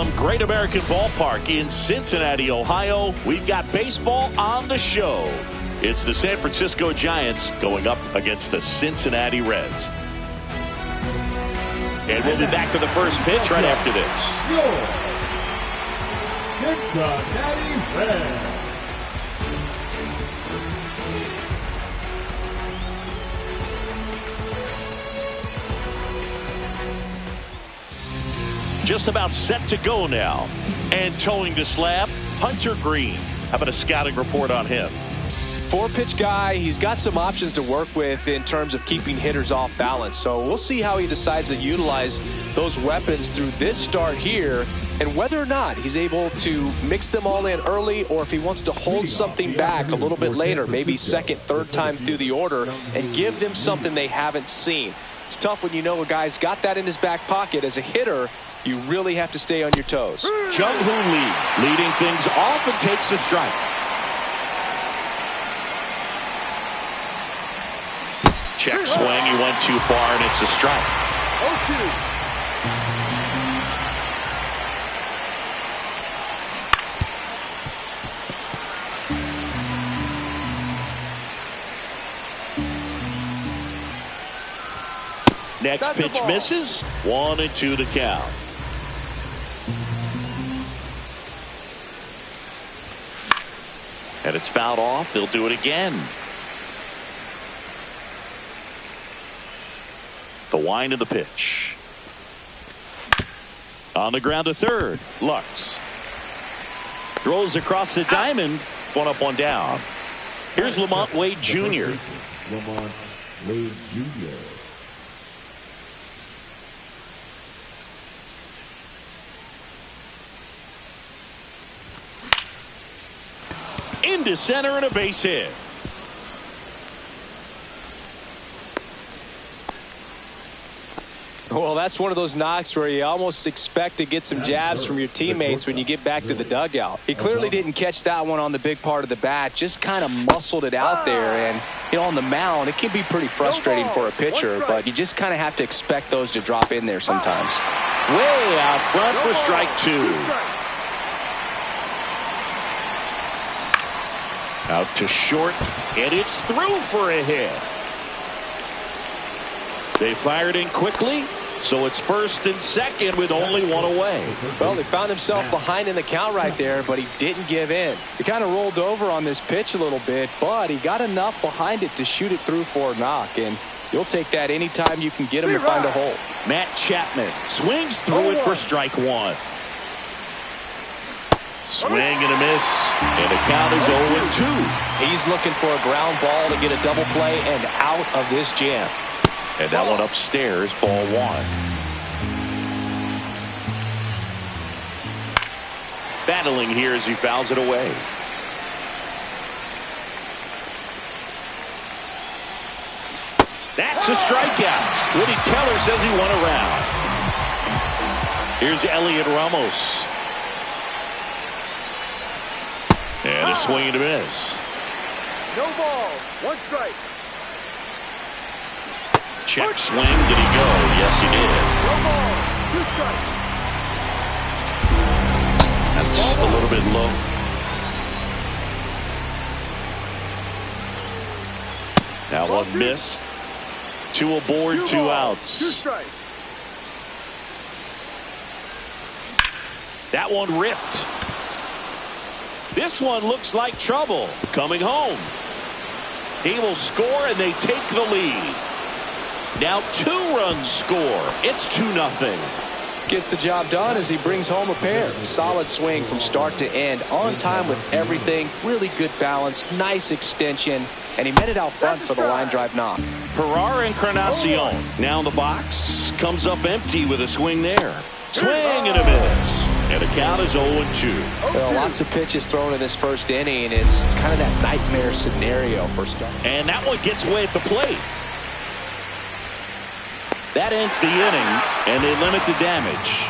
From Great American Ballpark in Cincinnati, Ohio, we've got baseball on the show. It's the San Francisco Giants going up against the Cincinnati Reds. And we'll be back to the first pitch right after this. Cincinnati Reds. Just about set to go now. And towing the slab, Hunter Green. How about a scouting report on him? Four-pitch guy. He's got some options to work with in terms of keeping hitters off balance. So we'll see how he decides to utilize those weapons through this start here, and whether or not he's able to mix them all in early, or if he wants to hold something back a little bit later, maybe second, third time through the order, and give them something they haven't seen. It's tough when you know a guy's got that in his back pocket. As a hitter, you really have to stay on your toes. Jung-Hoo Lee leading things off and takes a strike. Check swing, he went too far, and it's a strike. 0-2. Next pitch misses. 1-2 to count. And it's fouled off. They'll do it again. The wind of the pitch. On the ground to third. Lux. Throws across the diamond. One up, one down. Here's Lamont Wade Jr. Lamont Wade Jr. Into center and a base hit. Well, that's one of those knocks where you almost expect to get some jabs from your teammates when you get back to the dugout. He clearly didn't catch that one on the big part of the bat, just kind of muscled it out there. And, you know, on the mound, it can be pretty frustrating for a pitcher, but you just kind of have to expect those to drop in there sometimes. Way out front for strike two. Out to short, and it's through for a hit. They fired in quickly, so it's first and second with only one away. Well, he found himself behind in the count right there, but he didn't give in. He kind of rolled over on this pitch a little bit, but he got enough behind it to shoot it through for a knock, and you'll take that anytime you can get him to find a hole. Matt Chapman swings through it for strike one. Swing and a miss, and the count is 0-2. He's looking for a ground ball to get a double play and out of this jam. And that one upstairs, ball one. Battling here as he fouls it away. That's a strikeout. Woody Keller says he won a round. Here's Elliot Ramos. And a swing and a miss. No ball. One strike. Check swing. Did he go? Yes, he did. No ball. Two strikes. That's a little bit low. That one missed. Two aboard, two outs. Two strikes. That one ripped. This one looks like trouble. Coming home. He will score, and they take the lead. Now 2 runs score. It's 2-0. Gets the job done as he brings home a pair. Solid swing from start to end. On time with everything. Really good balance. Nice extension. And he met it out front for the line drive knock. Herrera Encarnacion now in the box. Comes up empty with a swing there. Swing and a miss. And the count is 0-2. Well, lots of pitches thrown in this first inning. It's kind of that nightmare scenario for start. And that one gets away at the plate. That ends the inning, and they limit the damage.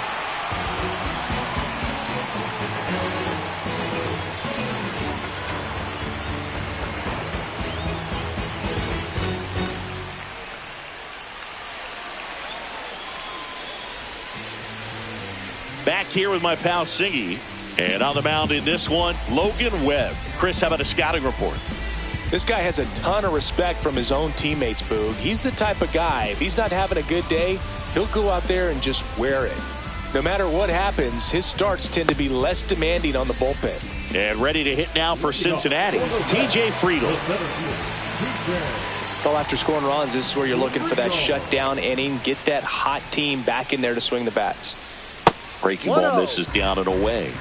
Back here with my pal Singy. And on the mound in this one, Logan Webb. Chris, how about a scouting report? This guy has a ton of respect from his own teammates, Boog. He's the type of guy, if he's not having a good day, he'll go out there and just wear it. No matter what happens, his starts tend to be less demanding on the bullpen. And ready to hit now for Cincinnati, TJ Friedl. Well, after scoring runs, this is where you're looking for that shutdown inning. Get that hot team back in there to swing the bats. Breaking ball misses down and away.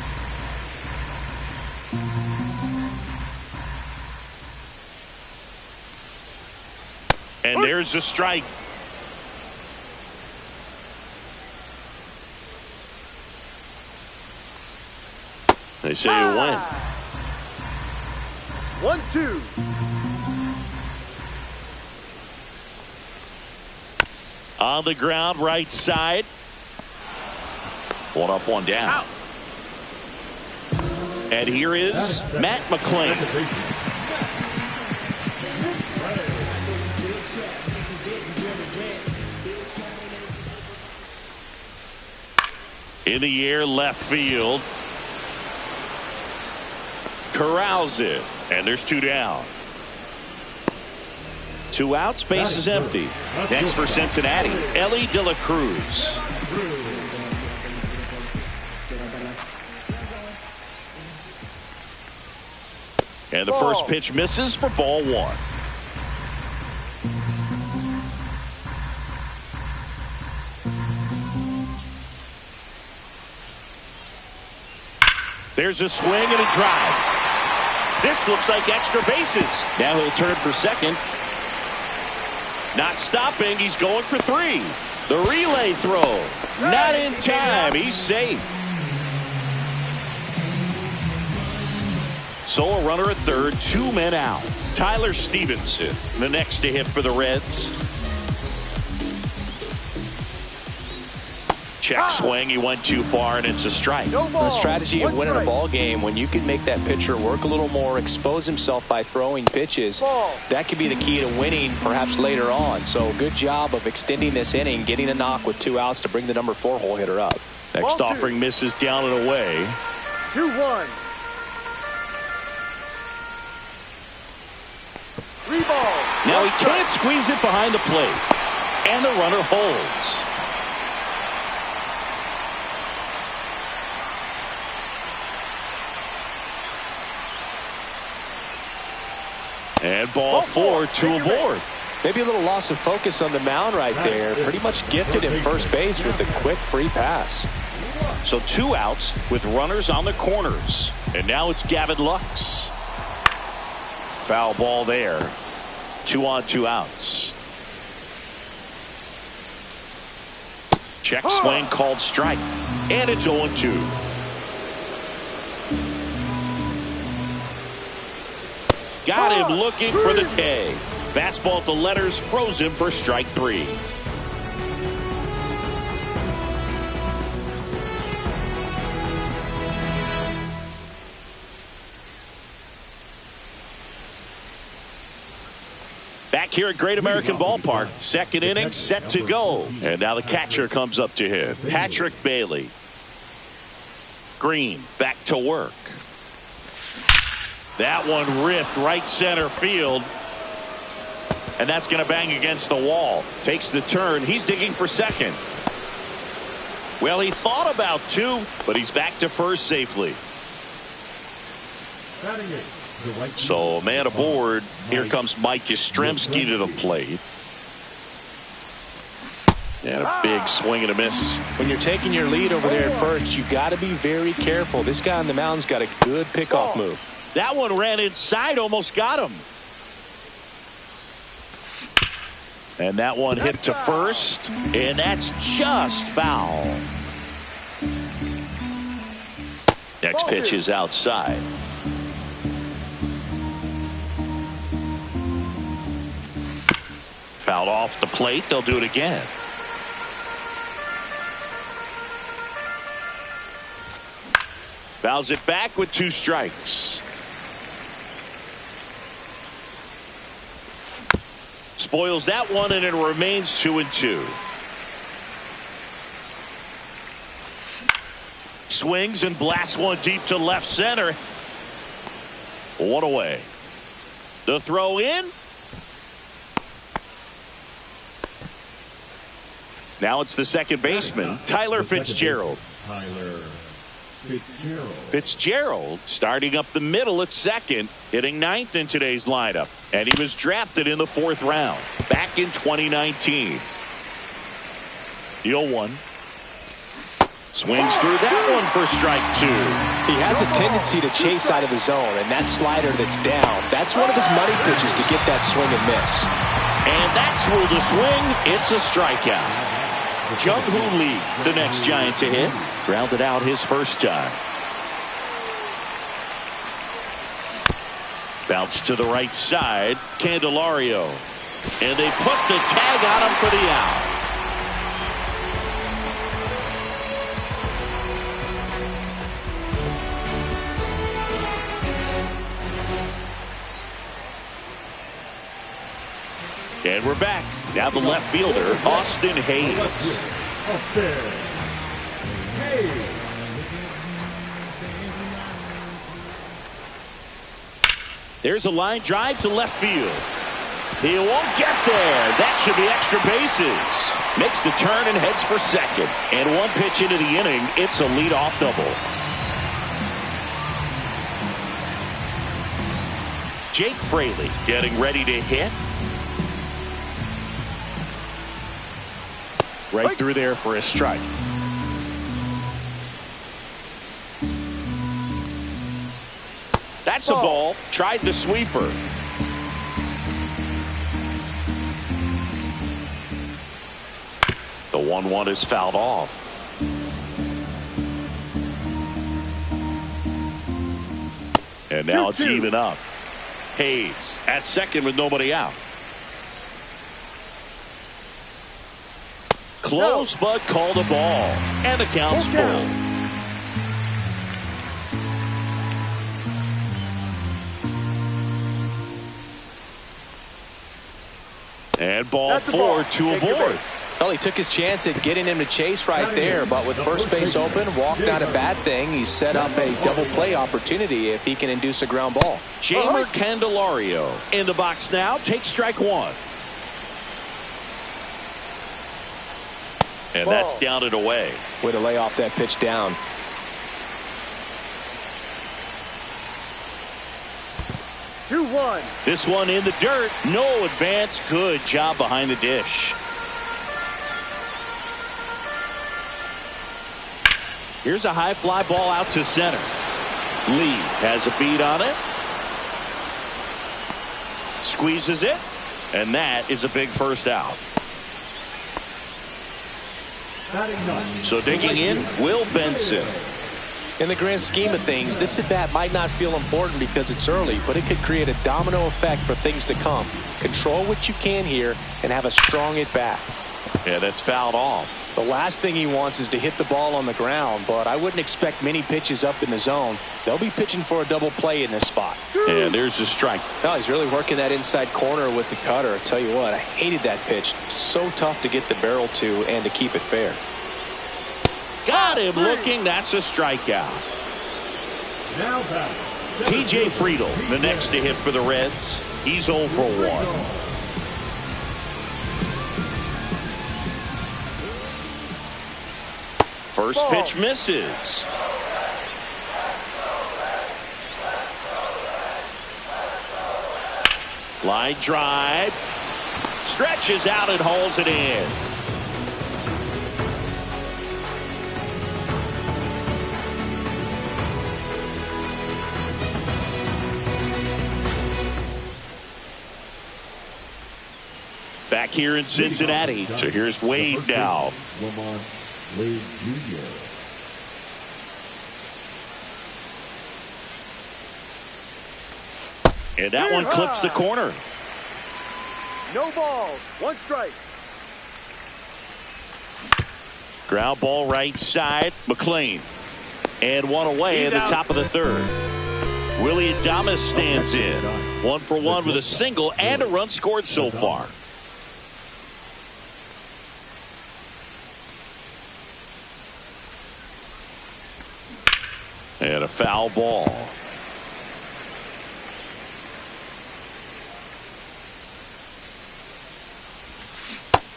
And there's a strike. They say you win. 1-2. On the ground, right side. One up, one down. Out. And here is Matt McClain. In the air, left field. Corrals it. And there's two down. Two outs, base is empty. Next for Cincinnati, Ellie De La Cruz. And the first pitch misses for ball one. There's a swing and a drive. This looks like extra bases. Now he'll turn for second. Not stopping. He's going for three. The relay throw. Not in time. He's safe. So a runner at third, two men out. Tyler Stevenson, the next to hit for the Reds. Check swing. He went too far, and it's a strike. The strategy of winning a ball game, when you can make that pitcher work a little more, expose himself by throwing pitches, that could be the key to winning perhaps later on. So good job of extending this inning, getting a knock with two outs to bring the number 4 hole hitter up. Next offering misses down and away. 2-1. 3 balls. Now he can't squeeze it behind the plate. And the runner holds. And ball 4, 2 aboard. Maybe a little loss of focus on the mound right there. Pretty much gifted at first base with a quick free pass. So 2 outs with runners on the corners. And now it's Gavin Lux. Foul ball there. 2 on, 2 outs. Check swing called strike. And it's 0-2. Got him looking for the K. Fastball at the letters froze him for strike 3. Back here at Great American Ballpark, second inning set to go. And now the catcher comes up to him, Patrick Bailey. Green back to work. That one ripped right center field. And that's going to bang against the wall. Takes the turn. He's digging for second. Well, he thought about 2, but he's back to first safely. So a man aboard. Here comes Mike Yastrzemski to the plate. And a big swing and a miss. When you're taking your lead over there at first, you got to be very careful. This guy on the mound's got a good pickoff move. That one ran inside, almost got him. And that one hit to first, and that's just foul. Next pitch is outside. Fouled off the plate. They'll do it again. Fouls it back with 2 strikes. Spoils that one, and it remains 2-2. swings and blasts one deep to left center. One away. The throw in. Now it's the second baseman, Tyler Fitzgerald. Fitzgerald starting up the middle at second, hitting ninth in today's lineup. And he was drafted in the 4th round back in 2019. The 0-1. Swings through that one for strike 2. He has a tendency to chase out of the zone, and that slider that's down, that's one of his money pitches to get that swing and miss. And that's through the swing. It's a strikeout. Jung-Hoo Lee, the next Giant to hit, grounded out his first time. Bounce to the right side, Candelario. And they put the tag on him for the out. And we're back. Now the left fielder, Austin Hayes. There's a line drive to left field. He won't get there. That should be extra bases. Makes the turn and heads for second. And one pitch into the inning, it's a leadoff double. Jake Fraley getting ready to hit. Right through there for a strike. That's a ball. Tried the sweeper. The 1-1 is fouled off. And now it's even up. Hayes at second with nobody out. Close, but called a ball. And the count's full. And ball 4 to aboard. Well, he took his chance at getting him to chase right there, but with first base open, walk not a bad thing. He set up a double play opportunity if he can induce a ground ball. Jamer Candelario in the box now. Takes strike 1. And that's down and away. Way to lay off that pitch down. This one in the dirt. No advance. Good job behind the dish. Here's a high fly ball out to center. Lee has a beat on it. Squeezes it. And that is a big first out. So digging in, Will Benson. In the grand scheme of things, this at-bat might not feel important because it's early, but it could create a domino effect for things to come. Control what you can here and have a strong at-bat. Yeah, that's fouled off. The last thing he wants is to hit the ball on the ground, but I wouldn't expect many pitches up in the zone. They'll be pitching for a double play in this spot. And there's the strike. No, he's really working that inside corner with the cutter. I tell you what, I hated that pitch. So tough to get the barrel to and to keep it fair. Got him looking. That's a strikeout. TJ Friedel, the next to hit for the Reds. He's 0 for 1. First pitch misses. Line drive. Stretches out and hauls it in. Back here in Cincinnati. So here's Wade now. And that one clips the corner. No balls. 1 strike. Ground ball right side. McLean. And one away at the top of the 3rd. Willie Adames stands in. 1 for 1 with a single and a run scored so far. And a foul ball.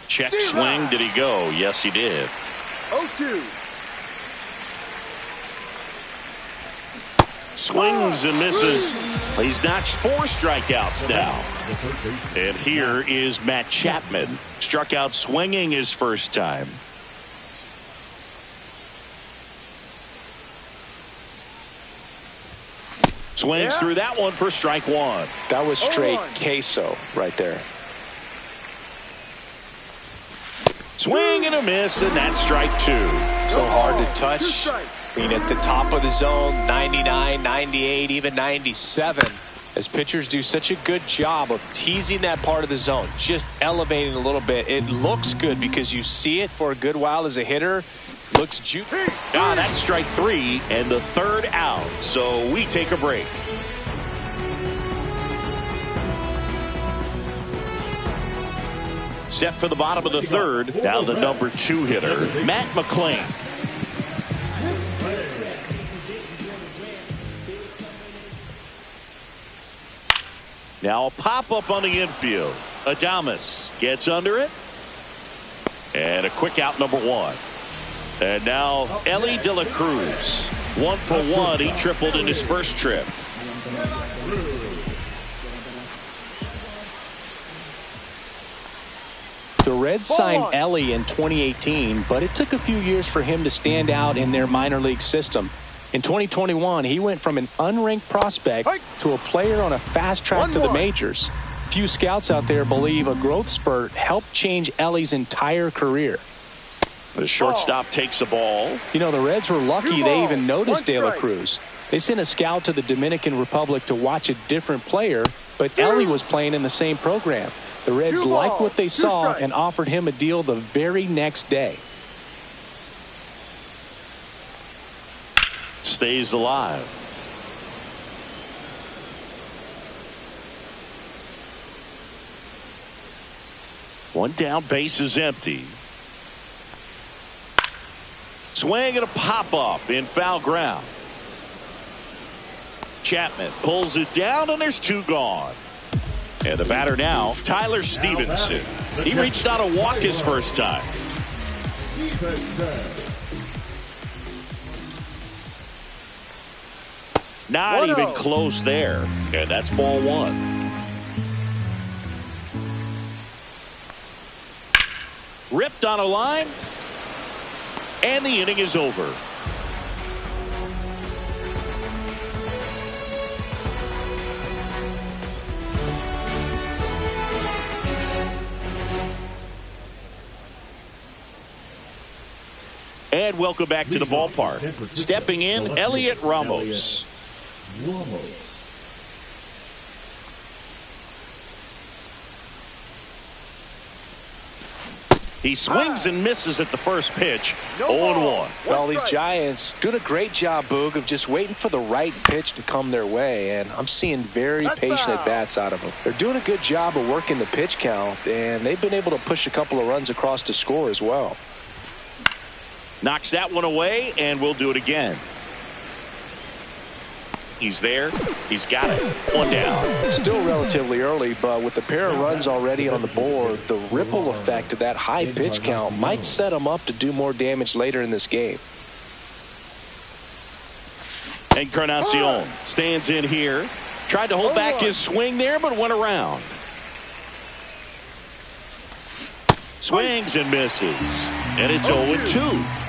Check swing. Did he go? Yes, he did. 0-2. Swings and misses. He's notched 4 strikeouts now. And here is Matt Chapman. Struck out swinging his first time. Swings through that one for strike 1. That was straight queso right there. Swing and a miss, and that's strike 2. So hard to touch. I mean, at the top of the zone, 99, 98, even 97. As pitchers do such a good job of teasing that part of the zone, just elevating a little bit. It looks good because you see it for a good while as a hitter. Looks juicy. That's strike 3 and the 3rd out. So we take a break. Set for the bottom of the 3rd. Now the number 2 hitter, Matt McClain. Now a pop-up on the infield. Adames gets under it. And a quick out, number 1. And now Ellie De La Cruz. 1 for 1. He tripled in his first trip. The Reds signed Ellie in 2018, but it took a few years for him to stand out in their minor league system. In 2021, he went from an unranked prospect to a player on a fast track to the majors. Few scouts out there believe a growth spurt helped change Ellie's entire career. The shortstop takes the ball. You know, the Reds were lucky they even noticed De La Cruz. They sent a scout to the Dominican Republic to watch a different player, but Ellie was playing in the same program. The Reds liked what they saw and offered him a deal the very next day. Stays alive. One down, base is empty. Swing and a pop-up in foul ground. Chapman pulls it down, and there's 2 gone. And the batter now, Tyler Stevenson. He reached out a walk his first time. Not even close there. And that's ball 1. Ripped on a line. And the inning is over. And welcome back to the ballpark. Stepping in, Elliot Ramos. He swings and misses at the first pitch. 0-1. Well, these Giants doing a great job, Boog, of just waiting for the right pitch to come their way, and I'm seeing very patient at-bats out of them. They're doing a good job of working the pitch count, and they've been able to push a couple of runs across to score as well. Knocks that one away, and we'll do it again. He's there. He's got it. 1 down. It's still relatively early, but with the pair of runs already on the board, the ripple effect of that high pitch count might set them up to do more damage later in this game. Encarnacion stands in here. Tried to hold back his swing there, but went around. Swings and misses. And it's 0-2.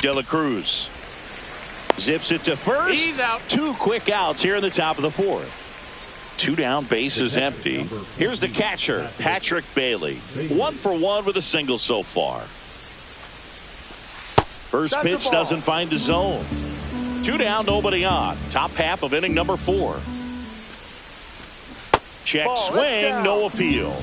De La Cruz zips it to first. He's out. 2 quick outs here in the top of the 4th. 2 down, base is empty. Here's the catcher, Patrick Bailey. 1 for 1 with a single so far. First pitch doesn't find the zone. 2 down, nobody on. Top half of inning number 4. Check swing, no appeal.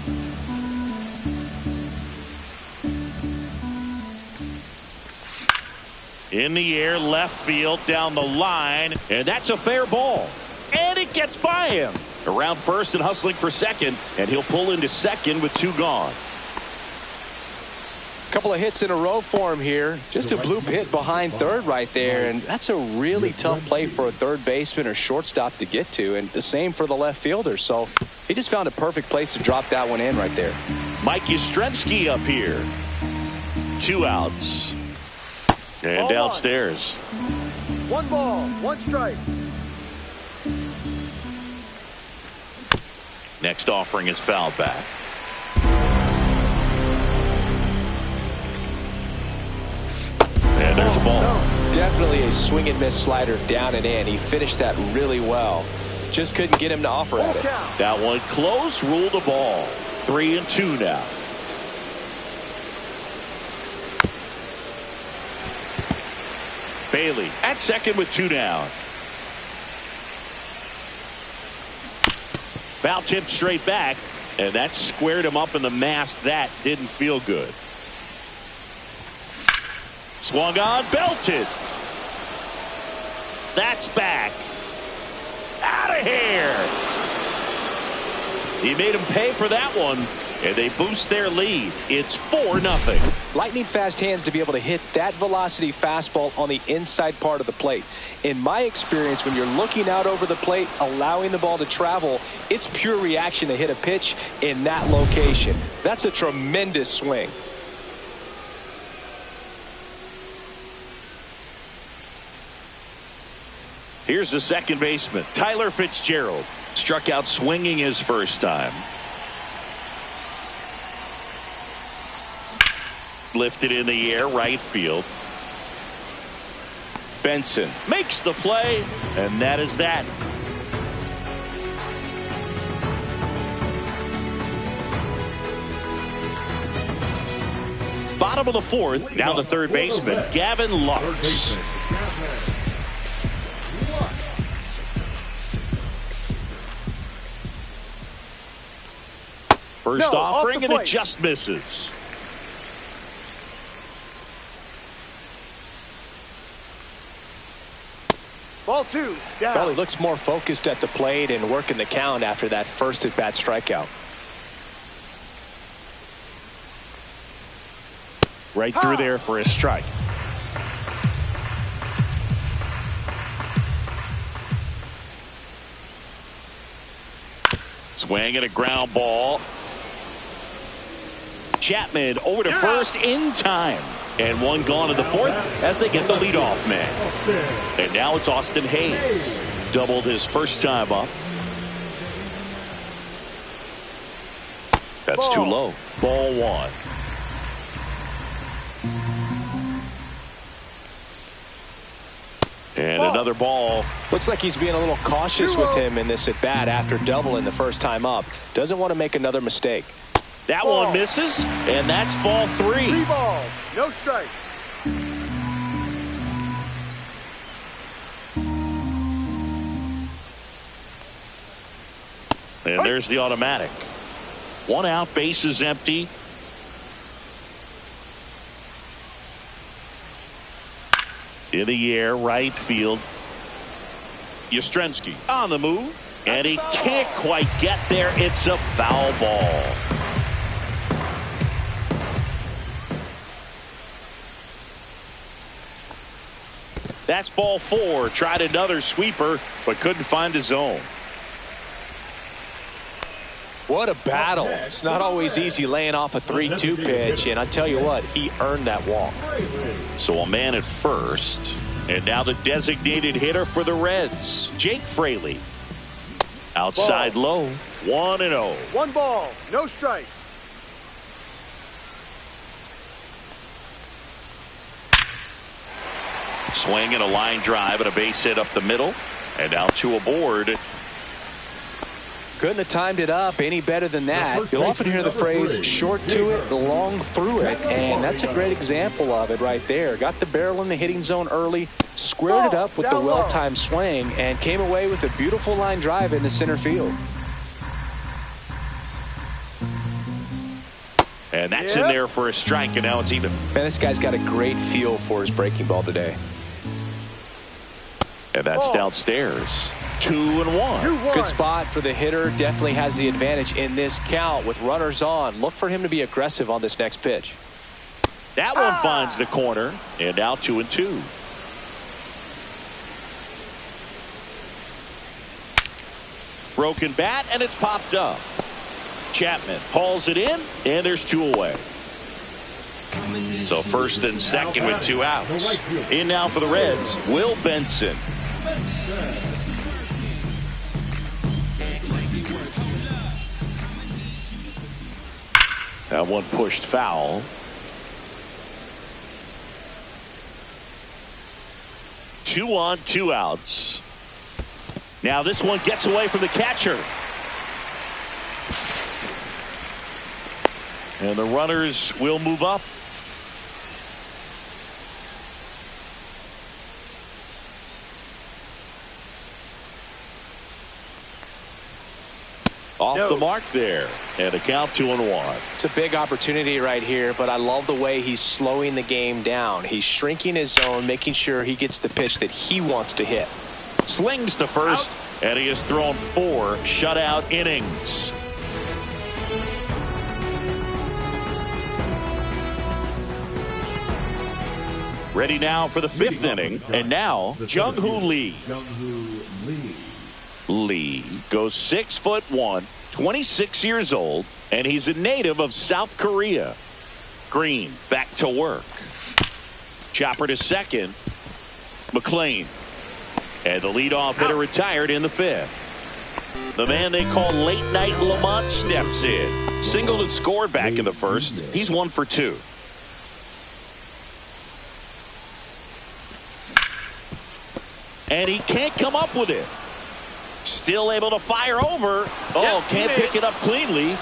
In the air, left field, down the line, and that's a fair ball. And it gets by him. Around first and hustling for second, and he'll pull into second with 2 gone. Couple of hits in a row for him here. Just a bloop hit behind third right there, and that's a really tough play for a third baseman or shortstop to get to, and the same for the left fielder. So he just found a perfect place to drop that one in right there. Mike Yastrzemski up here. 2 outs. And downstairs. 1 ball, 1 strike. Next offering is fouled back. And there's a ball. Definitely a swing and miss slider down and in. He finished that really well. Just couldn't get him to offer at it. That one close, ruled a ball. 3-2 now. Bailey at second with 2 down. Foul tip straight back, and that squared him up in the mask. That didn't feel good. Swung on, belted. That's back. Out of here. He made him pay for that one, and they boost their lead. It's 4-0. Lightning fast hands to be able to hit that velocity fastball on the inside part of the plate. In my experience, when you're looking out over the plate, allowing the ball to travel, it's pure reaction to hit a pitch in that location. That's a tremendous swing. Here's the second baseman, Tyler Fitzgerald. Struck out swinging his first time. Lifted in the air, right field. Benson makes the play, and that is that. Bottom of the 4th, down to third baseman, Gavin Lux. First offering, and it just misses. Ball 2, down. Well, he looks more focused at the plate and working the count after that first at-bat strikeout. Right through there for a strike. Swing and a ground ball. Chapman over to first in time. And one gone in the 4th as they get the leadoff man. And now it's Austin Hayes. Doubled his first time up. That's too low. Ball 1. And another ball. Looks like he's being a little cautious with him in this at bat after doubling the first time up. Doesn't want to make another mistake. That one misses, and that's ball 3. 3 balls, no strikes. And there's the automatic. 1 out, base is empty. In the air, right field. Yastrzemski on the move, and he can't quite get there. It's a foul ball. That's ball 4. Tried another sweeper, but couldn't find his zone. What a battle. It's not always easy laying off a 3-2 pitch, and I tell you what, he earned that walk. So a man at first, and now the designated hitter for the Reds, Jake Fraley. Outside low, 1-0. 1 ball, no strikes. Swing and a line drive and a base hit up the middle, and now 2 aboard. Couldn't have timed it up any better than that. You'll often hear the phrase short to it, long through it, and that's a great example of it right there. Got the barrel in the hitting zone early, squared it up with the well-timed swing, and came away with a beautiful line drive into center field. And that's in there for a strike, and now it's even. Man, this guy's got a great feel for his breaking ball today. And that's downstairs. 2-1. Good spot for the hitter. Definitely has the advantage in this count with runners on. Look for him to be aggressive on this next pitch. That one finds the corner, and now 2-2. Broken bat, and it's popped up. Chapman hauls it in, and there's 2 away. So first and second with 2 outs. In now for the Reds, Will Benson. That one pushed foul. 2 on, 2 outs. Now this one gets away from the catcher. And the runners will move up. Off the mark there. And a count 2-1. It's a big opportunity right here, but I love the way he's slowing the game down. He's shrinking his zone, making sure he gets the pitch that he wants to hit. Slings to first, and he has thrown 4 shutout innings. Ready now for the 5th inning, and now Jung-Hoo Lee. Lee goes 6'1", 26 years old, and he's a native of South Korea. Green back to work. Chopper to second. McLean. And the leadoff hitter retired in the 5th. The man they call Late Night Lamont steps in. Singled and scored back in the 1st. He's 1 for 2. And he can't come up with it. Still able to fire over. Oh, can't pick it up cleanly.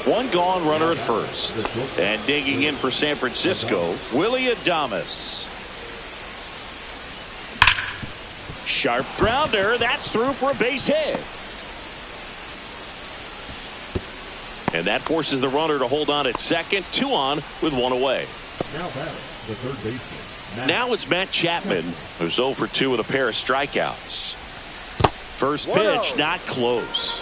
One gone, runner at first. And digging in for San Francisco, Willie Adames. Sharp grounder. That's through for a base hit. And that forces the runner to hold on at second. 2 on with 1 away. Now batting, the third baseman. Now it's Matt Chapman, who's 0 for 2 with a pair of strikeouts. First pitch, not close.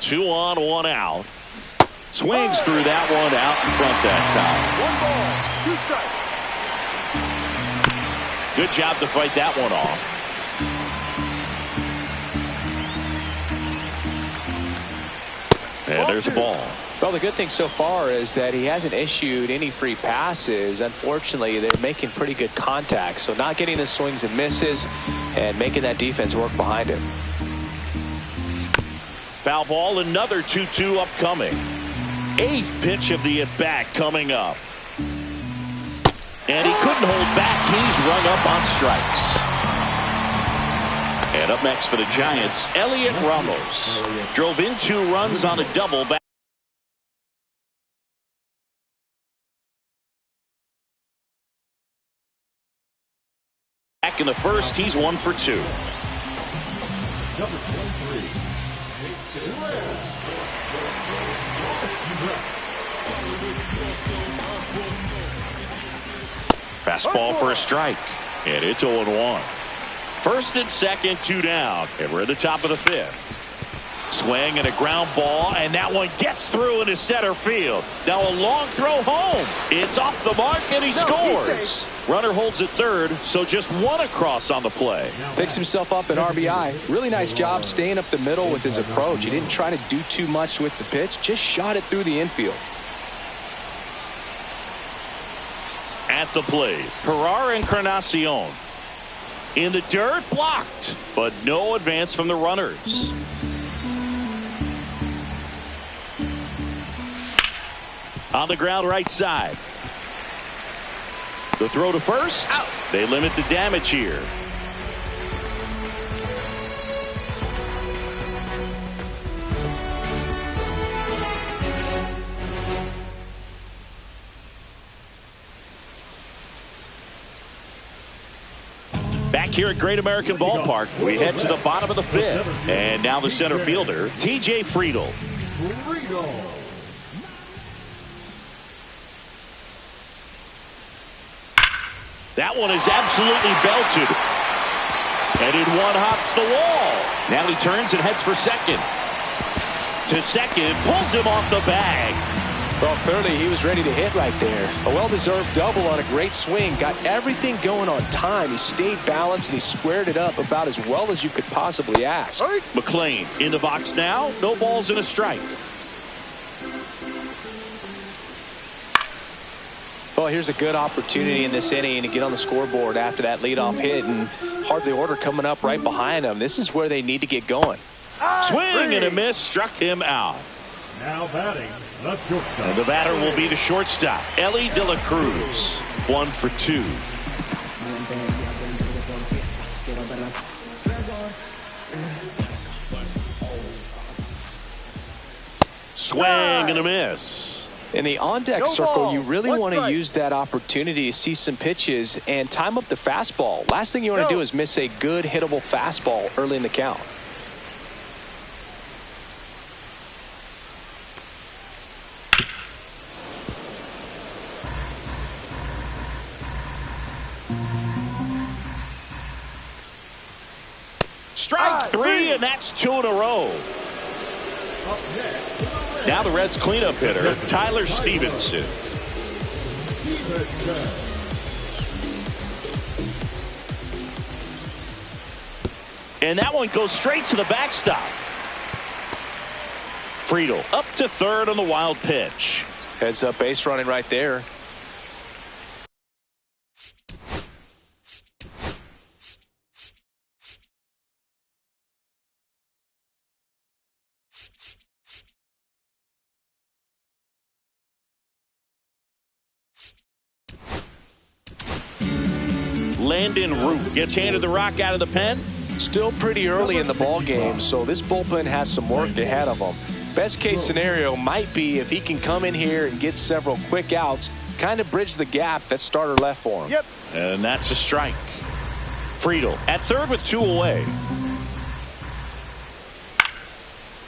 Two on, 1 out. Swings through that one out in front that One ball, 2 strikes. time. Good job to fight that one off. And there's a ball. Well, the good thing so far is that he hasn't issued any free passes. Unfortunately, they're making pretty good contact. So not getting the swings and misses and making that defense work behind him. Foul ball, another 2-2 upcoming. 8th pitch of the at-bat coming up. And he couldn't hold back. He's rung up on strikes. And up next for the Giants, Elliot Ramos. Drove in 2 runs on a double back. Back in the 1st, he's 1 for 2. Number 23. Fastball for a strike. And it's 0-1. First and second, 2 down. And we're at the top of the 5th. Swing and a ground ball, and that one gets through into center field. Now a long throw home. It's off the mark, and he scores. Runner holds at third, so just 1 across on the play. Picks himself up at RBI. Really nice job staying up the middle with his approach. He didn't try to do too much with the pitch, just shot it through the infield. At the plate, Herrera Encarnacion. In the dirt, blocked, but no advance from the runners. On the ground right side. The throw to first. Out. They limit the damage here. Back here at Great American Ballpark, we head to the bottom of the 5th. And now the center fielder, T.J. Friedl. That one is absolutely belted. And in one hops the wall. Now he turns and heads for second. To second, pulls him off the bag. Well, clearly he was ready to hit right there. A well-deserved double on a great swing. Got everything going on time. He stayed balanced and he squared it up about as well as you could possibly ask. McLean in the box now. No balls and a strike. Well, here's a good opportunity in this inning to get on the scoreboard after that leadoff hit, and hardly order coming up right behind them. This is where they need to get going. Swing and a miss, struck him out. Now batting, the shortstop. And the batter will be the shortstop, Ellie De La Cruz. 1 for 2. Swing and a miss. In the on-deck circle, you really want to use that opportunity to see some pitches and time up the fastball. Last thing you want to do is miss a good hittable fastball early in the count. Strike 3, and that's 2 in a row. Now the Reds cleanup hitter, Tyler Stevenson. And that one goes straight to the backstop. Friedel up to third on the wild pitch. Heads up base running right there. Landon Root gets handed the rock out of the pen. Still pretty early in the ball game, so this bullpen has some work ahead of them. Best case scenario might be if he can come in here and get several quick outs, kind of bridge the gap that starter left for him. And that's a strike. Friedel at third with 2 away.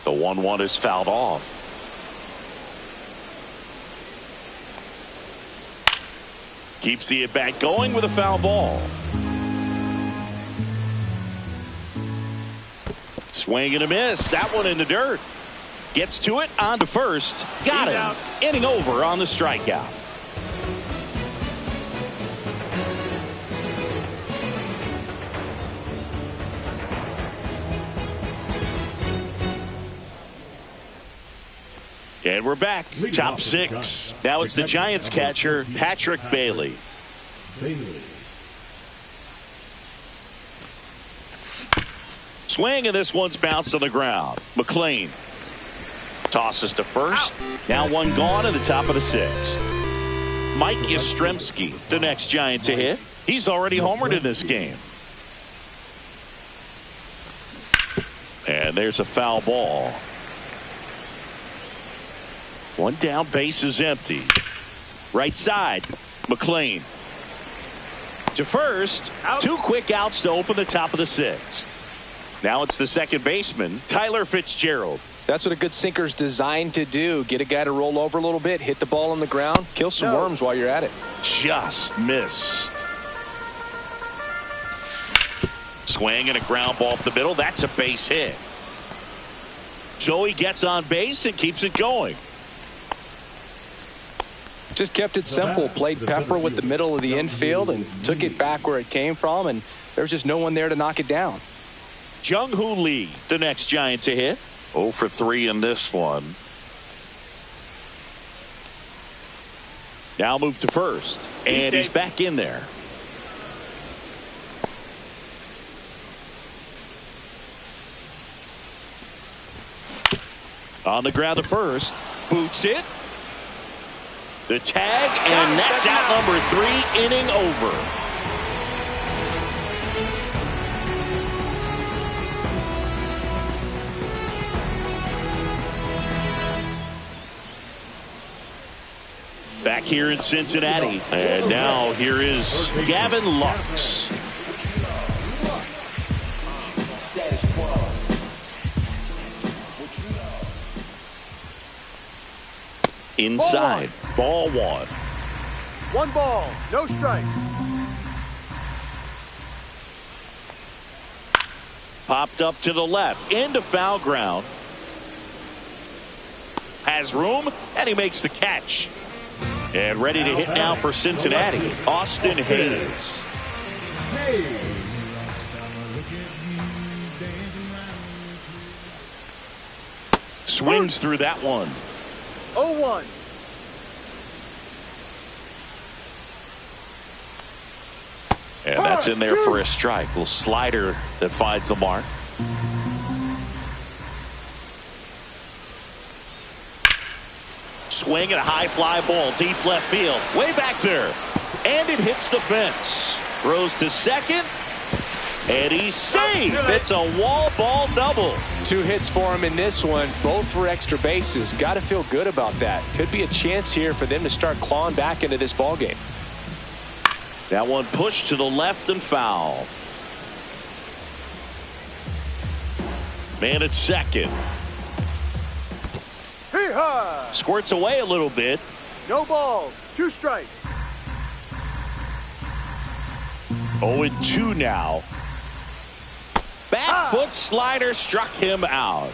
The 1-1 is fouled off. Keeps the at-bat going with a foul ball. Swing and a miss. That one in the dirt. Gets to it, on to first. Got him. Out. Inning over on the strikeout. And we're back. Top 6. Now it's the Giants catcher, Patrick Bailey. Swing, and this one's bounced on the ground. McLean tosses to first. Now one gone in the top of the 6th. Mike Yastrzemski, the next Giant to hit. He's already homered in this game. And there's a foul ball. One down, base is empty. Right side, McLean. To first, out. 2 quick outs to open the top of the 6th. Now it's the second baseman, Tyler Fitzgerald. That's what a good sinker's designed to do. Get a guy to roll over a little bit, hit the ball on the ground, kill some worms while you're at it. Just missed. Swing and a ground ball up the middle. That's a base hit. Joey gets on base and keeps it going. Just kept it simple. Played pepper with the middle of the infield and took it back where it came from, and there was just no one there to knock it down. Jung-Hoo Lee, the next Giant to hit. 0 for 3 in this one. Now move to first, and he's back in there. On the ground to first, boots it. The tag, and that's out number 3, inning over. Back here in Cincinnati, and now here is Gavin Lux. Inside, ball 1. 1 ball, no strikes. Popped up to the left into foul ground. Has room, and he makes the catch. And ready to hit now for Cincinnati, Austin Hayes. Swings through that one. 0-1. And that's in there for a strike. Little slider that finds the mark. Swing and a high fly ball deep left field. Way back there. And it hits the fence. Throws to second. And he's safe. It's a wall ball double. 2 hits for him in this one, both for extra bases. Got to feel good about that. Could be a chance here for them to start clawing back into this ball game. That one pushed to the left and foul. Man at second. Hee-haw! Squirts away a little bit. No balls. 2 strikes. 0-2 now. Back foot slider struck him out.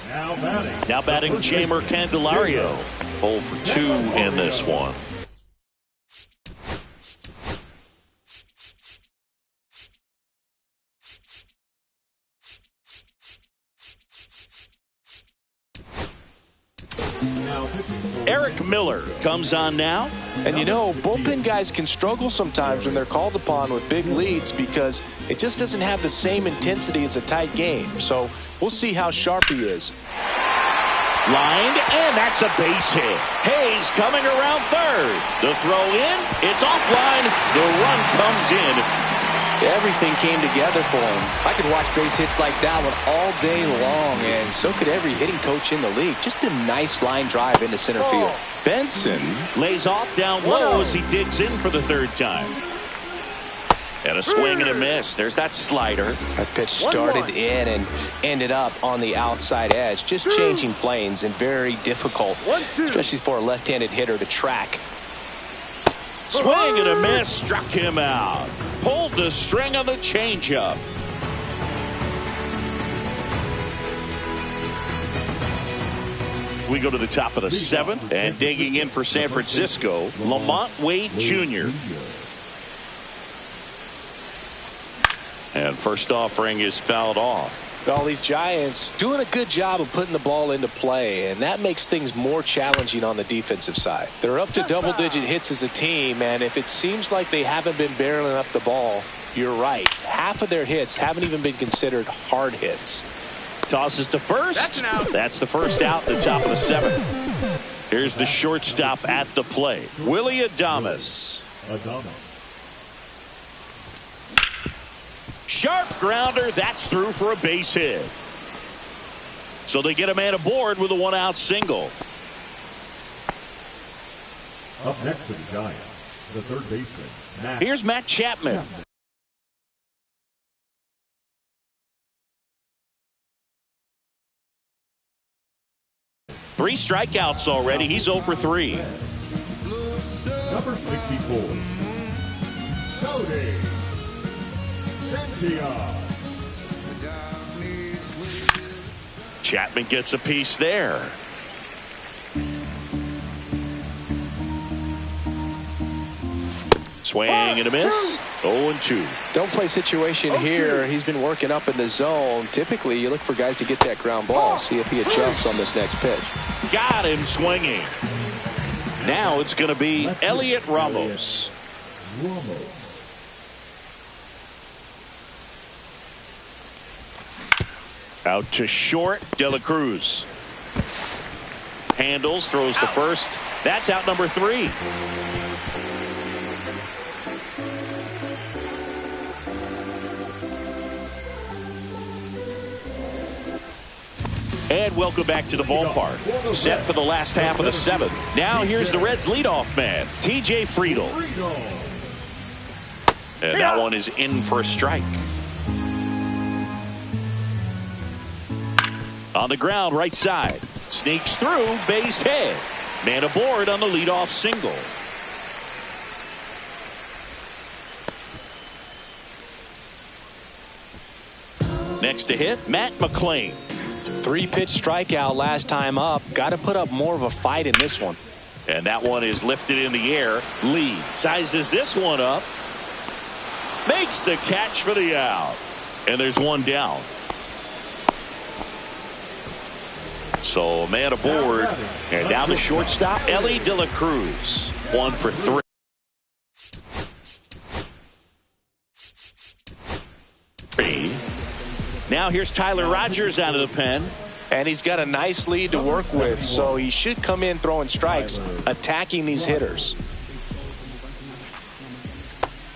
Now batting Jamer Candelario. 0 for 2 in this one. Eric Miller comes on now. And you know, bullpen guys can struggle sometimes when they're called upon with big leads because it just doesn't have the same intensity as a tight game. So we'll see how sharp he is. Lined, and that's a base hit. Hayes coming around third. The throw in, it's offline. The run comes in. Everything came together for him. I could watch base hits like that one all day long, and so could every hitting coach in the league. Just a nice line drive into center field. Benson lays off down low as he digs in for the third time. And a swing and a miss. There's that slider. That pitch started in and ended up on the outside edge. Just changing planes and very difficult, especially for a left-handed hitter to track. Swing and a miss, struck him out. Pulled the string on the changeup. We go to the top of the 7th, and digging in for San Francisco, Lamont Wade Jr. And first offering is fouled off. Well, these Giants doing a good job of putting the ball into play, and that makes things more challenging on the defensive side. They're up to double-digit hits as a team, and if it seems like they haven't been barreling up the ball, you're right. Half of their hits haven't even been considered hard hits. Tosses to first. That's an out. That's the first out at the top of the 7th. Here's the shortstop at the plate, Willie Adames. Sharp grounder, that's through for a base hit. So they get a man aboard with a 1-out single. Up next to the Giants, the third baseman. Here's Matt Chapman. Three strikeouts already. He's 0 for 3. Number 64, Cody. Chapman gets a piece there. Swing and a miss. 0-2. Don't play situation here. He's been working up in the zone. Typically, you look for guys to get that ground ball. See if he adjusts on this next pitch. Got him swinging. Now it's going to be Elliot Ramos. Out to short, De La Cruz. Handles, throws to first. That's out number 3. And welcome back to the ballpark. Set for the last half of the 7th. Now here's the Reds leadoff man, TJ Friedl. And that one is in for a strike. On the ground, right side. Sneaks through, base hit. Man aboard on the leadoff single. Next to hit, Matt McClain. 3-pitch strikeout last time up. Got to put up more of a fight in this one. And that one is lifted in the air. Lee sizes this one up. Makes the catch for the out. And there's one down. So a man aboard. And down the shortstop, Ellie De La Cruz. 1 for 3. Now here's Tyler Rogers out of the pen. And he's got a nice lead to work with, so he should come in throwing strikes, attacking these hitters.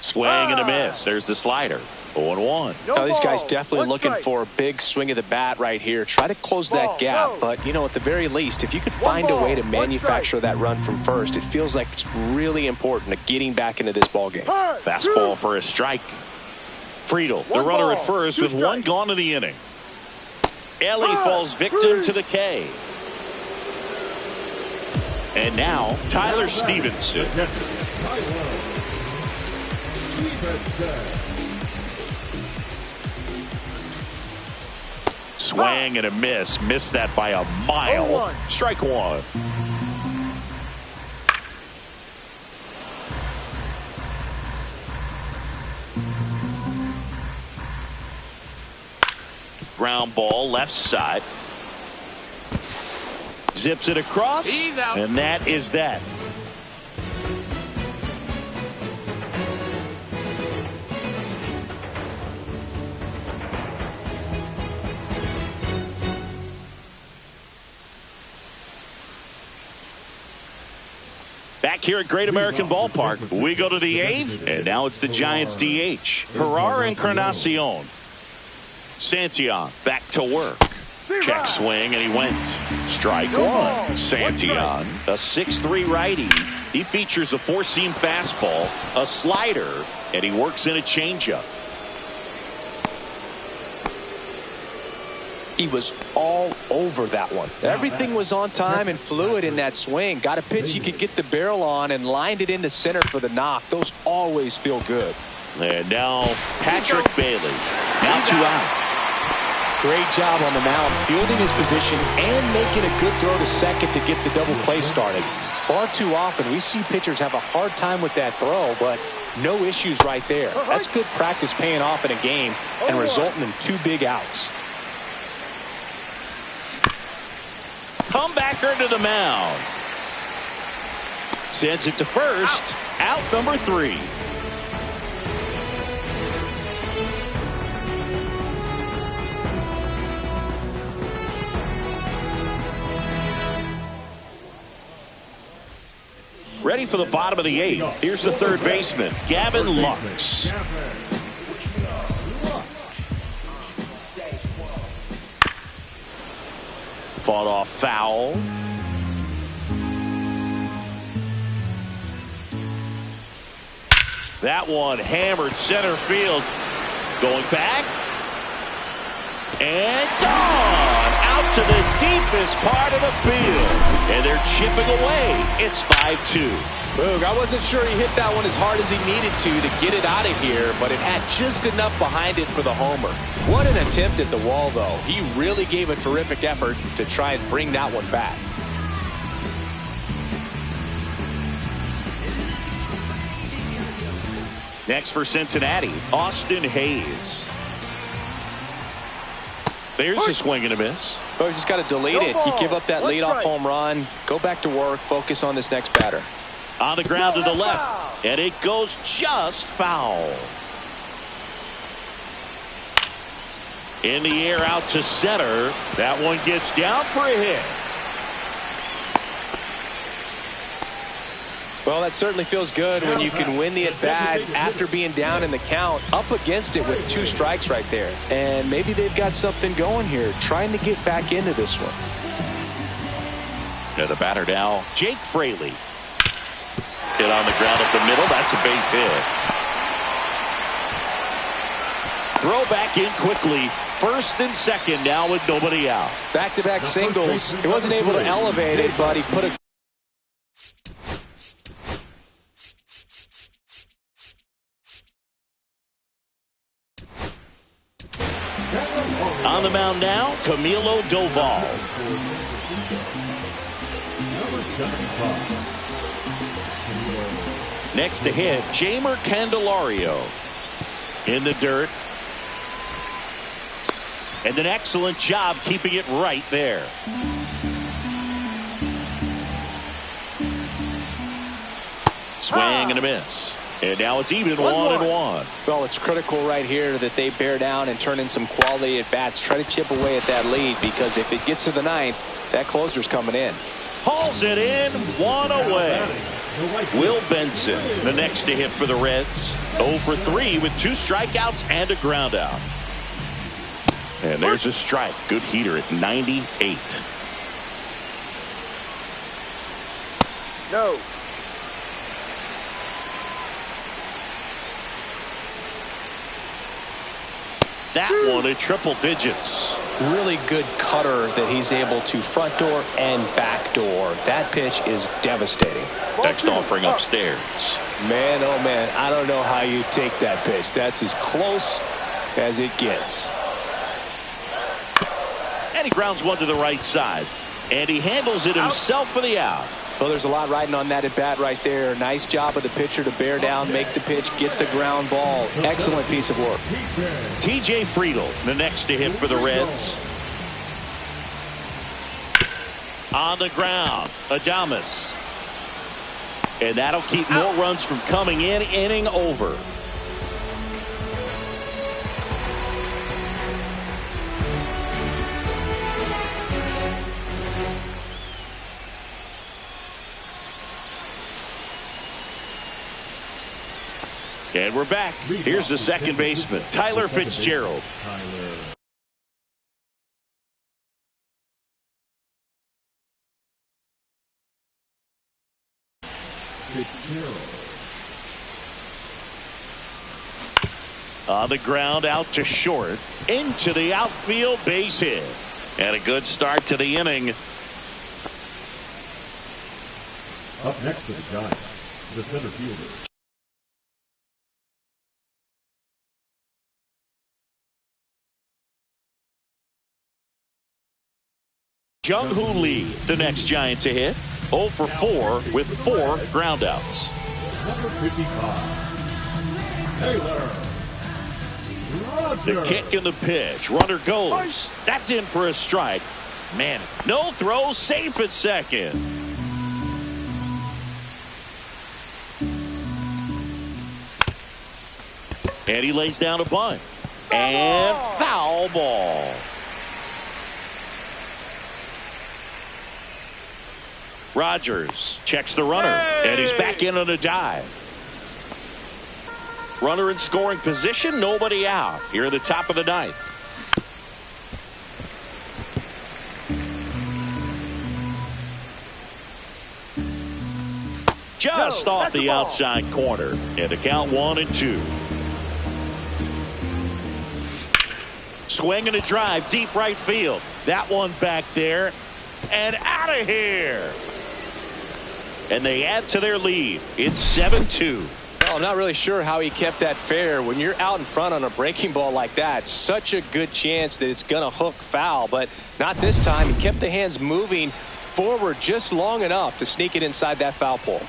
Swing and a miss. There's the slider. 0-1. Now, this guy's definitely looking for a big swing of the bat right here. Try to close that gap. But, you know, at the very least, if you could find a way to manufacture that run from first, it feels like it's really important to getting back into this ballgame. Fastball for a strike. Friedel, the runner at first with 1 gone in the inning. Ellie falls victim to the K. And now, Tyler Stevenson. Swing and a miss. Missed that by a mile. Strike 1. Ground ball left side. Zips it across. He's out. And that is that. Back here at Great American Ballpark, we go to the 8th, and now it's the Giants DH. Herrera Encarnacion. Santillan back to work. Check swing, and he went. Strike 1. Santillan, a 6'3" righty. He features a 4-seam fastball, a slider, and he works in a changeup. He was all over that one. Everything was on time and fluid in that swing. Got a pitch he could get the barrel on and lined it into center for the knock. Those always feel good. And now Patrick Bailey. Now 2 out. Great job on the mound, fielding his position and making a good throw to second to get the double play started. Far too often we see pitchers have a hard time with that throw, but no issues right there. That's good practice paying off in a game and resulting in 2 big outs. Comebacker to the mound. Sends it to first. Out number 3. Ready for the bottom of the 8th. Here's the third baseman, Gavin Lux. Fought off foul. That one hammered center field. Going back. And gone out to the deepest part of the field. And they're chipping away. It's 5-2. Boog, I wasn't sure he hit that one as hard as he needed to get it out of here, but it had just enough behind it for the homer. What an attempt at the wall, though. He really gave a terrific effort to try and bring that one back. Next for Cincinnati, Austin Hayes. There's a swing and a miss. Oh, you just got to delete it. You give up that leadoff home run. Go back to work. Focus on this next batter. On the ground to the left. And it goes just foul. In the air out to center. That one gets down for a hit. Well, that certainly feels good when you can win the at-bat after being down in the count, up against it with 2 strikes right there. And maybe they've got something going here, trying to get back into this one. The batter now, Jake Fraley. Hit on the ground up the middle. That's a base hit. Throw back in quickly. First and second now with nobody out. Back-to-back singles. He wasn't able to elevate it, but he put a On the mound now, Camilo Doval. Number 75. Next to hit, Jamer Candelario. In the dirt. And an excellent job keeping it right there. Swing and a miss. And now it's even 1-1. Well, it's critical right here that they bear down and turn in some quality at bats. Try to chip away at that lead, because if it gets to the ninth, that closer's coming in. Hauls it in, 1 away. Will Benson, the next to hit for the Reds. 0 for 3 with 2 strikeouts and a ground out. And there's a strike. Good heater at 98. No. That one at triple digits. Really good cutter that he's able to front door and back door. That pitch is devastating. Next offering upstairs. Man, oh man, I don't know how you take that pitch. That's as close as it gets. And he grounds one to the right side. And he handles it himself for the out. Well, there's a lot riding on that at bat right there. Nice job of the pitcher to bear down, make the pitch, get the ground ball. Excellent piece of work. TJ Friedl, the next to hit for the Reds. On the ground, Adames. And that'll keep more runs from coming in. Inning over. And we're back. Here's the second baseman, Tyler Fitzgerald. On the ground, out to short, into the outfield, base hit. And a good start to the inning. Up next for the Giants, the center fielder. Jung-Hoo Lee, the next Giant to hit. 0 for 4 with 4 groundouts. Number 55, Taylor The Rogers. kick and the pitch. Runner goes. That's in for a strike. Man, no throw, safe at second. And he lays down a bunt. And foul ball. Rogers checks the runner, and he's back in on a dive. Runner in scoring position, nobody out. Here at the top of the ninth. Just off the outside corner, and the count 1-2. Swing and a drive, deep right field. That one back there, and out of here. And they add to their lead. It's 7-2. Well, I'm not really sure how he kept that fair. When you're out in front on a breaking ball like that, such a good chance that it's going to hook foul, but not this time. He kept the hands moving forward just long enough to sneak it inside that foul pole.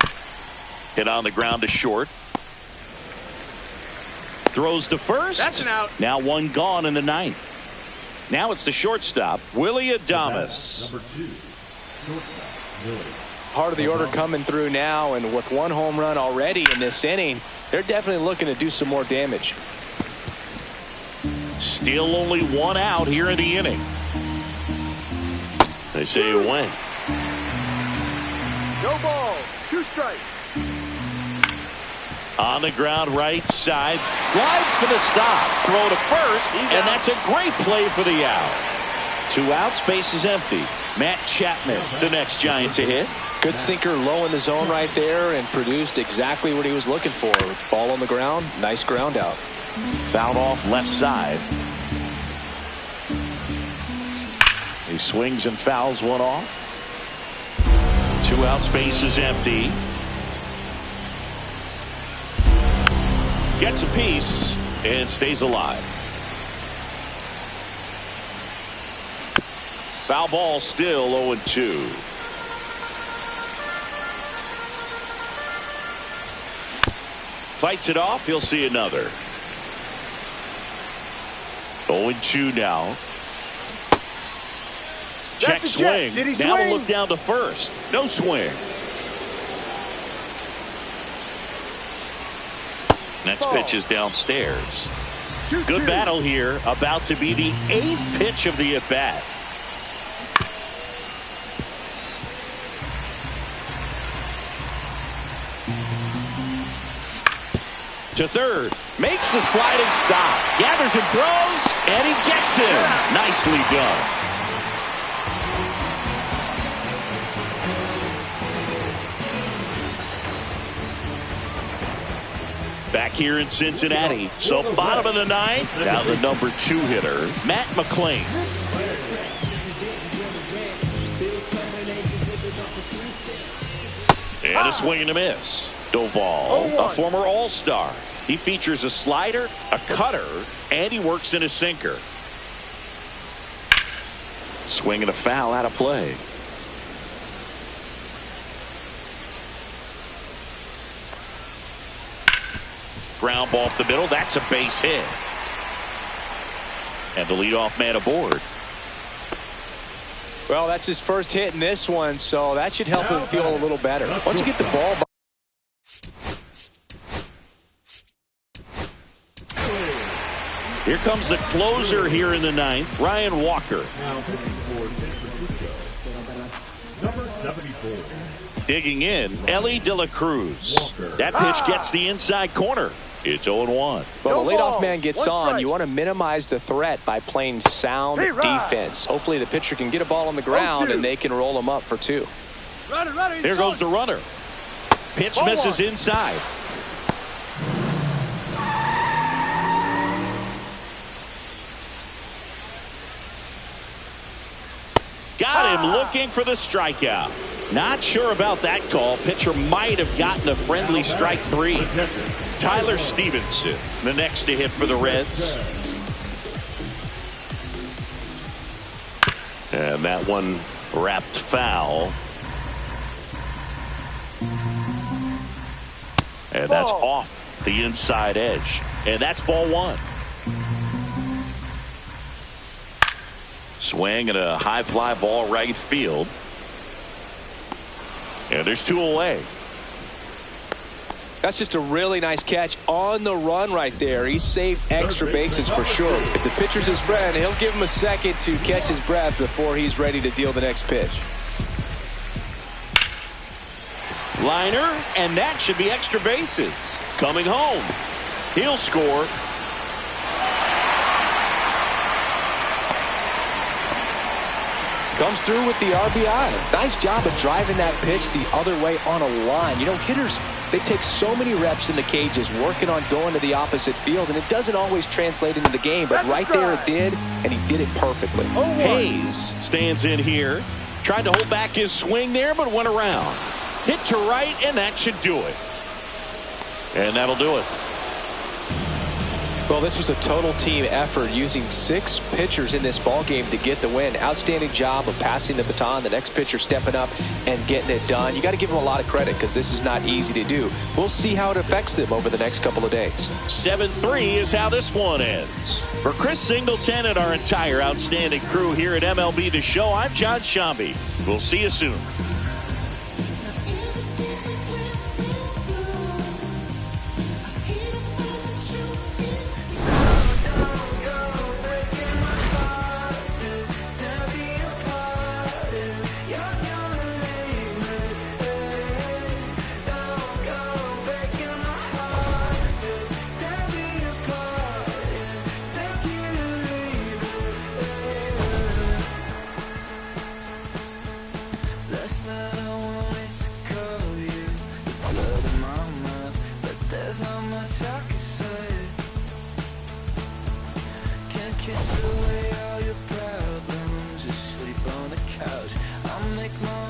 Hit on the ground to short. Throws to first. That's an out. Now one gone in the ninth. Now it's the shortstop, Willie Adames. Number 2, shortstop, Willie. Part of the order coming through now, and with 1 home run already in this inning, they're definitely looking to do some more damage. Still only 1 out here in the inning. They say it went. No ball. 2 strikes. On the ground right side. Slides for the stop. Throw to first. And that's a great play for the out. 2 outs. Base is empty. Matt Chapman, the next Giant to hit. Good sinker low in the zone right there and produced exactly what he was looking for. Ball on the ground. Nice ground out. Fouled off left side. He swings and fouls one off. 2 outs. Base is empty. Gets a piece and stays alive. Foul ball, still 0-2. Fights it off. He'll see another. 0-2 now. Check swing. Now to look down to first. No swing. Next pitch is downstairs. Good battle here. About to be the 8th pitch of the at-bat. To third. Makes the sliding stop. Gathers and throws. And he gets him. Nicely done. Back here in Cincinnati. So bottom of the ninth. Now the number 2 hitter, Matt McClain. And a swing and a miss. Doval, a former All-Star. He features a slider, a cutter, and he works in a sinker. Swing and a foul out of play. Ground ball up the middle. That's a base hit. And the leadoff man aboard. Well, that's his first hit in this one, so that should help him feel a little better. Once you get the ball. Here comes the closer here in the ninth, Ryan Walker. Number 74. Digging in, Ellie De La Cruz. That pitch gets the inside corner. It's 0-1. Well, the leadoff man gets on. You want to minimize the threat by playing sound defense. Hopefully the pitcher can get a ball on the ground and they can roll him up for 2. There goes the runner. Pitch misses inside. Got him looking for the strikeout. Not sure about that call. Pitcher might have gotten a friendly strike 3. Tyler Stevenson, the next to hit for the Reds. And that one wrapped foul. And that's off the inside edge. And that's ball 1. Swing and a high fly ball right field. And there's 2 away. That's just a really nice catch on the run right there. He saved extra bases for sure. If the pitcher's his friend, he'll give him a second to catch his breath before he's ready to deal the next pitch. Liner, and that should be extra bases. Coming home. He'll score. Comes through with the RBI. Nice job of driving that pitch the other way on a line. You know, hitters, they take so many reps in the cages working on going to the opposite field, and it doesn't always translate into the game, but right there it did, and he did it perfectly. Hayes stands in here. Tried to hold back his swing there, but went around. Hit to right, and that should do it. And that'll do it. Well, this was a total team effort, using 6 pitchers in this ball game to get the win. Outstanding job of passing the baton. The next pitcher stepping up and getting it done. You got to give them a lot of credit because this is not easy to do. We'll see how it affects them over the next couple of days. 7-3 is how this one ends. For Chris Singleton and our entire outstanding crew here at MLB The Show, I'm John Shambi. We'll see you soon. Kiss away all your problems, just sleep on the couch. I'll make my